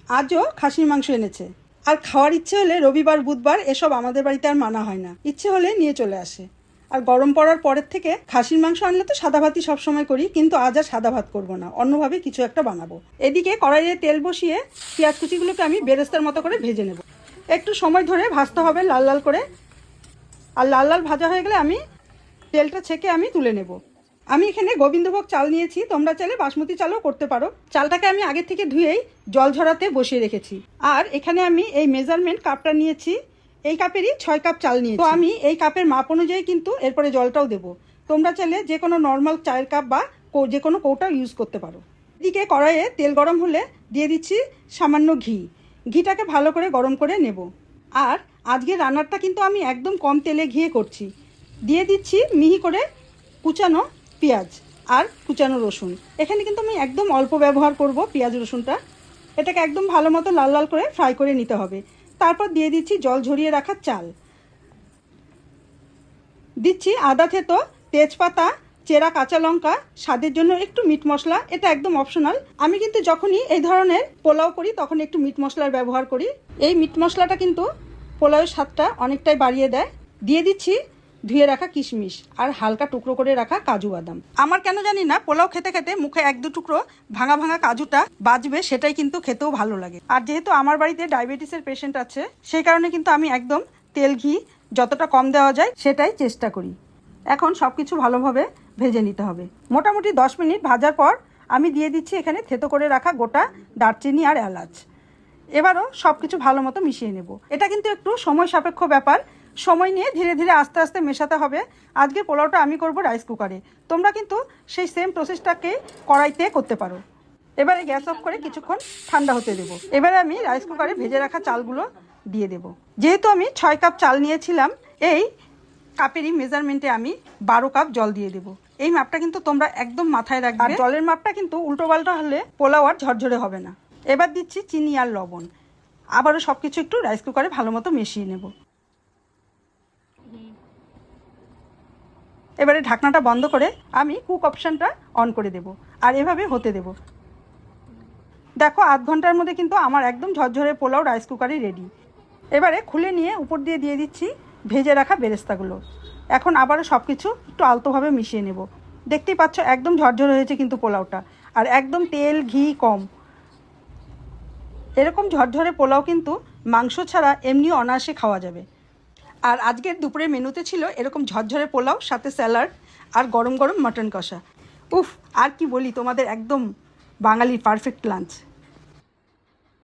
আজও খাসির মাংস এনেছে। আর খাওয়ার ইচ্ছে হলে রবিবার বুধবার এসব আমাদের বাড়িতে আর মানা হয় না, ইচ্ছে হলে নিয়ে চলে আসে। আর গরম পড়ার পরের থেকে খাসির মাংস আনলে তো সাদা ভাতই সবসময় করি, কিন্তু আজ আর সাদা ভাত করবো না, অন্যভাবে কিছু একটা বানাবো। এদিকে কড়াইয়ে তেল বসিয়ে পেঁয়াজ কুচিগুলোকে আমি বেরেস্তার মতো করে ভেজে নেব। একটু সময় ধরে ভাজতে হবে লাল লাল করে। আর লাল লাল ভাজা হয়ে গেলে আমি তেলটা ছেঁকে আমি তুলে নেব। আমি এখানে গোবিন্দভোগ চাল নিয়েছি, তোমরা চাইলে বাসমতি চালও করতে পারো। চালটাকে আমি আগে থেকে ধুয়েই জল ঝরাতে বসিয়ে রেখেছি। আর এখানে আমি এই মেজারমেন্ট কাপটা নিয়েছি, এই কাপেরই 6 কাপ চাল নিয়েছি। তো আমি এই কাপের মাপ অনুযায়ী কিন্তু এরপরে জলটাও দেবো। তোমরা চাইলে যে কোনো নর্মাল চায়ের কাপ বা যে কোনো কৌটাও ইউজ করতে পারো। এদিকে কড়াইয়ে তেল গরম হলে দিয়ে দিচ্ছি সামান্য ঘি। ঘিটাকে ভালো করে গরম করে নেব। আর আজকে রান্নাটা কিন্তু আমি একদম কম তেলে ঘিয়ে করছি। দিয়ে দিচ্ছি মিহি করে কুচানো পেঁয়াজ আর কুচানো রসুন। এখানে কিন্তু আমি একদম অল্প ব্যবহার করব পেঁয়াজ রসুনটা। এটাকে একদম ভালো মতো লাল লাল করে ফ্রাই করে নিতে হবে। তারপর দিয়ে দিচ্ছি জল ঝরিয়ে রাখা চাল, দিচ্ছি আদা থেতো, তেজপাতা, চেরা কাঁচা লঙ্কা, স্বাদের জন্য একটু মিট মশলা, এটা একদম অপশনাল। আমি কিন্তু যখনই এই ধরনের পোলাও করি তখন একটু মিট মশলার ব্যবহার করি। এই মিট মশলাটা কিন্তু পোলাওয়ের স্বাদটা অনেকটাই বাড়িয়ে দেয়। দিয়ে দিচ্ছি ধুয়ে রাখা কিশমিশ আর হালকা টুকরো করে রাখা কাজু বাদাম। আমার কেন জানি না পোলাও খেতে খেতে মুখে 1-2 টুকরো ভাঙা ভাঙা কাজুটা বাজবে, সেটাই কিন্তু খেতেও ভালো লাগে। আর যেহেতু আমার বাড়িতে ডায়াবেটিসের পেশেন্ট আছে, সেই কারণে কিন্তু আমি একদম তেল ঘি যতটা কম দেওয়া যায় সেটাই চেষ্টা করি। এখন সব কিছু ভালোভাবে ভেজে নিতে হবে। মোটামুটি 10 মিনিট ভাজার পর আমি দিয়ে দিচ্ছি এখানে থেতো করে রাখা গোটা দারচিনি আর এলাচ। এবারও সব কিছু ভালো মতো মিশিয়ে নেব। এটা কিন্তু একটু সময় সাপেক্ষ ব্যাপার, সময় নিয়ে ধীরে ধীরে আস্তে আস্তে মেশাতে হবে। আজকে পোলাওটা আমি করব রাইস কুকারে, তোমরা কিন্তু সেই সেম প্রসেসটাকে কড়াইতে করতে পারো। এবারে গ্যাস অফ করে কিছুক্ষণ ঠান্ডা হতে দেবো। এবারে আমি রাইস কুকারে ভেজে রাখা চালগুলো দিয়ে দেব। যেহেতু আমি 6 কাপ চাল নিয়েছিলাম, এই কাপেরই মেজারমেন্টে আমি 12 কাপ জল দিয়ে দেব। এই মাপটা কিন্তু তোমরা একদম মাথায় রাখবে। আর জলের মাপটা কিন্তু উল্টো পাল্টা হলে পোলাও আর ঝরঝরে হবে না। এবার দিচ্ছি চিনি আর লবণ। আবারও সব কিছু একটু রাইস কুকারে ভালো মতো মিশিয়ে নেব। এবারে ঢাকনাটা বন্ধ করে আমি কুক অপশানটা অন করে দেব আর এভাবে হতে দেব। দেখো 1/2 ঘন্টার মধ্যে কিন্তু আমার একদম ঝরঝরে পোলাও রাইস কুকারে রেডি। এবারে খুলে নিয়ে উপর দিয়ে দিয়ে দিচ্ছি ভেজে রাখা বেরেস্তাগুলো। এখন আবারও সব কিছু একটু আলতোভাবে মিশিয়ে নেব। দেখতেই পাচ্ছ একদম ঝরঝরে হয়েছে কিন্তু পোলাওটা, আর একদম তেল ঘি কম। এরকম ঝরঝরে পোলাও কিন্তু মাংস ছাড়া এমনিও অনায়াসে খাওয়া যাবে। আর আজকের দুপুরের মেনুতে ছিল এরকম ঝরঝরে পোলাও, সাথে স্যালাড আর গরম গরম মাটন কষা। উফ, আর কি বলি তোমাদের, একদম বাঙালির পারফেক্ট লাঞ্চ।